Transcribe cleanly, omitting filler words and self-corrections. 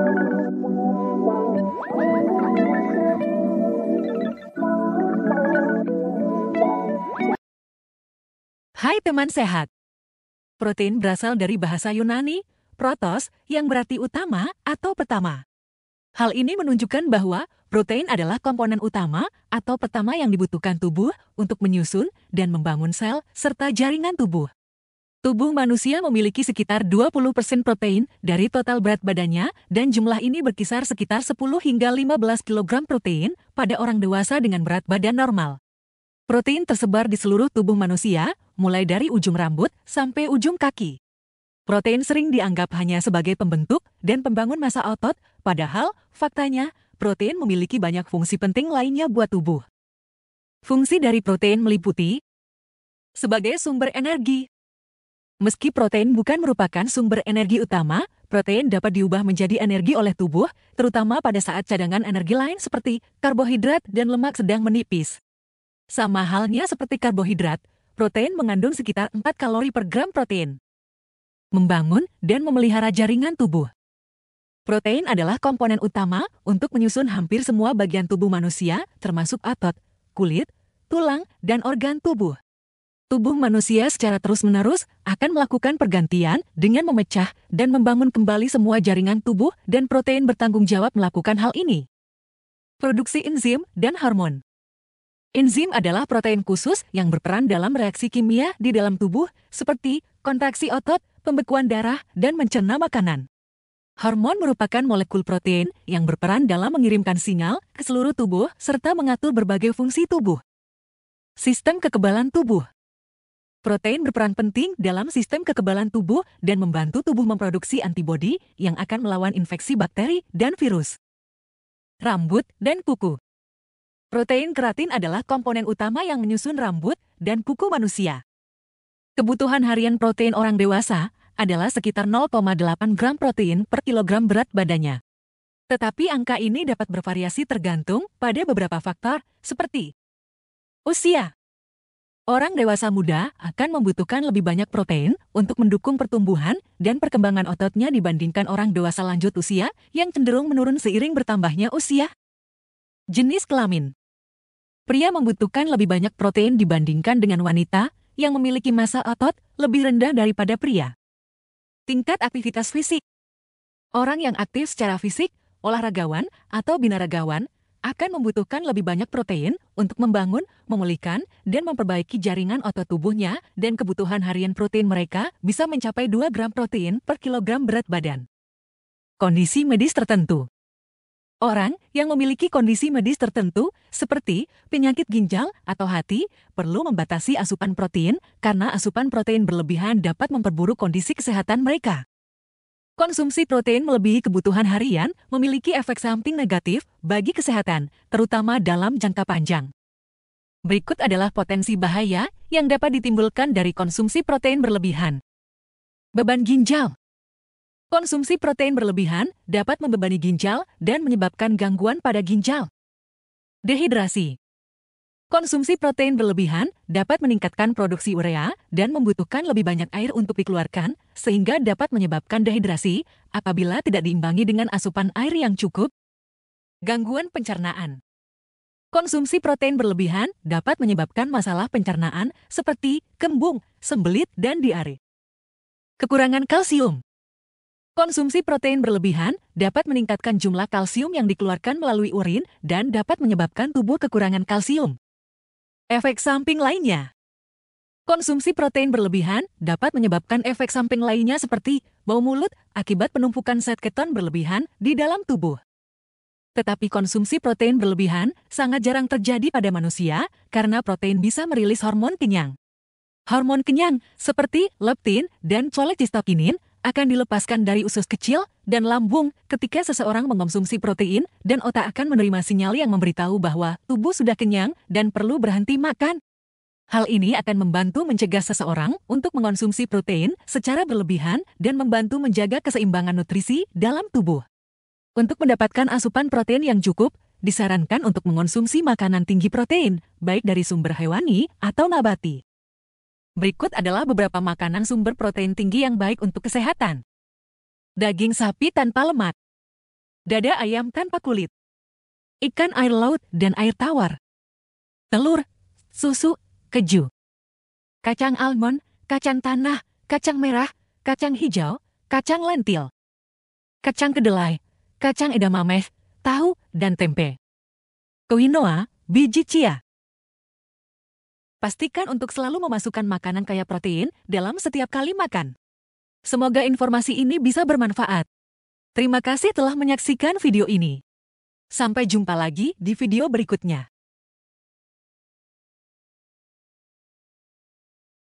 Hai teman sehat. Protein berasal dari bahasa Yunani, protos, yang berarti utama atau pertama. Hal ini menunjukkan bahwa protein adalah komponen utama atau pertama yang dibutuhkan tubuh untuk menyusun dan membangun sel serta jaringan tubuh. Tubuh manusia memiliki sekitar 20% protein dari total berat badannya dan jumlah ini berkisar sekitar 10 hingga 15 kg protein pada orang dewasa dengan berat badan normal. Protein tersebar di seluruh tubuh manusia, mulai dari ujung rambut sampai ujung kaki. Protein sering dianggap hanya sebagai pembentuk dan pembangun massa otot, padahal faktanya protein memiliki banyak fungsi penting lainnya buat tubuh. Fungsi dari protein meliputi sebagai sumber energi. Meski protein bukan merupakan sumber energi utama, protein dapat diubah menjadi energi oleh tubuh, terutama pada saat cadangan energi lain seperti karbohidrat dan lemak sedang menipis. Sama halnya seperti karbohidrat, protein mengandung sekitar 4 kalori per gram protein. Membangun dan memelihara jaringan tubuh. Protein adalah komponen utama untuk menyusun hampir semua bagian tubuh manusia, termasuk otot, kulit, tulang, dan organ tubuh. Tubuh manusia secara terus-menerus akan melakukan pergantian dengan memecah dan membangun kembali semua jaringan tubuh dan protein bertanggung jawab melakukan hal ini. Produksi enzim dan hormon. Enzim adalah protein khusus yang berperan dalam reaksi kimia di dalam tubuh seperti kontraksi otot, pembekuan darah, dan mencerna makanan. Hormon merupakan molekul protein yang berperan dalam mengirimkan sinyal ke seluruh tubuh serta mengatur berbagai fungsi tubuh. Sistem kekebalan tubuh. Protein berperan penting dalam sistem kekebalan tubuh dan membantu tubuh memproduksi antibodi yang akan melawan infeksi bakteri dan virus. Rambut dan kuku. Protein keratin adalah komponen utama yang menyusun rambut dan kuku manusia. Kebutuhan harian protein orang dewasa adalah sekitar 0,8 gram protein per kilogram berat badannya. Tetapi angka ini dapat bervariasi tergantung pada beberapa faktor seperti usia. Orang dewasa muda akan membutuhkan lebih banyak protein untuk mendukung pertumbuhan dan perkembangan ototnya dibandingkan orang dewasa lanjut usia yang cenderung menurun seiring bertambahnya usia. Jenis kelamin. Pria membutuhkan lebih banyak protein dibandingkan dengan wanita yang memiliki massa otot lebih rendah daripada pria. Tingkat aktivitas fisik. Orang yang aktif secara fisik, olahragawan, atau binaragawan akan membutuhkan lebih banyak protein untuk membangun, memulihkan, dan memperbaiki jaringan otot tubuhnya dan kebutuhan harian protein mereka bisa mencapai 2 gram protein per kilogram berat badan. Kondisi medis tertentu. Orang yang memiliki kondisi medis tertentu, seperti penyakit ginjal atau hati, perlu membatasi asupan protein karena asupan protein berlebihan dapat memperburuk kondisi kesehatan mereka. Konsumsi protein melebihi kebutuhan harian memiliki efek samping negatif bagi kesehatan, terutama dalam jangka panjang. Berikut adalah potensi bahaya yang dapat ditimbulkan dari konsumsi protein berlebihan. Beban ginjal. Konsumsi protein berlebihan dapat membebani ginjal dan menyebabkan gangguan pada ginjal. Dehidrasi. Konsumsi protein berlebihan dapat meningkatkan produksi urea dan membutuhkan lebih banyak air untuk dikeluarkan, sehingga dapat menyebabkan dehidrasi apabila tidak diimbangi dengan asupan air yang cukup. Gangguan pencernaan. Konsumsi protein berlebihan dapat menyebabkan masalah pencernaan seperti kembung, sembelit, dan diare. Kekurangan kalsium. Konsumsi protein berlebihan dapat meningkatkan jumlah kalsium yang dikeluarkan melalui urin dan dapat menyebabkan tubuh kekurangan kalsium. Efek samping lainnya. Konsumsi protein berlebihan dapat menyebabkan efek samping lainnya seperti bau mulut akibat penumpukan zat keton berlebihan di dalam tubuh. Tetapi konsumsi protein berlebihan sangat jarang terjadi pada manusia karena protein bisa merilis hormon kenyang. Hormon kenyang seperti leptin dan cholecystokinin akan dilepaskan dari usus kecil dan lambung ketika seseorang mengonsumsi protein dan otak akan menerima sinyal yang memberitahu bahwa tubuh sudah kenyang dan perlu berhenti makan. Hal ini akan membantu mencegah seseorang untuk mengonsumsi protein secara berlebihan dan membantu menjaga keseimbangan nutrisi dalam tubuh. Untuk mendapatkan asupan protein yang cukup, disarankan untuk mengonsumsi makanan tinggi protein, baik dari sumber hewani atau nabati. Berikut adalah beberapa makanan sumber protein tinggi yang baik untuk kesehatan. Daging sapi tanpa lemak. dada ayam tanpa kulit, ikan air laut dan air tawar, telur, susu, keju, kacang almond, kacang tanah, kacang merah, kacang hijau, kacang lentil, kacang kedelai, kacang edamame, tahu, dan tempe. Quinoa, biji chia. Pastikan untuk selalu memasukkan makanan kaya protein dalam setiap kali makan. Semoga informasi ini bisa bermanfaat. Terima kasih telah menyaksikan video ini. Sampai jumpa lagi di video berikutnya.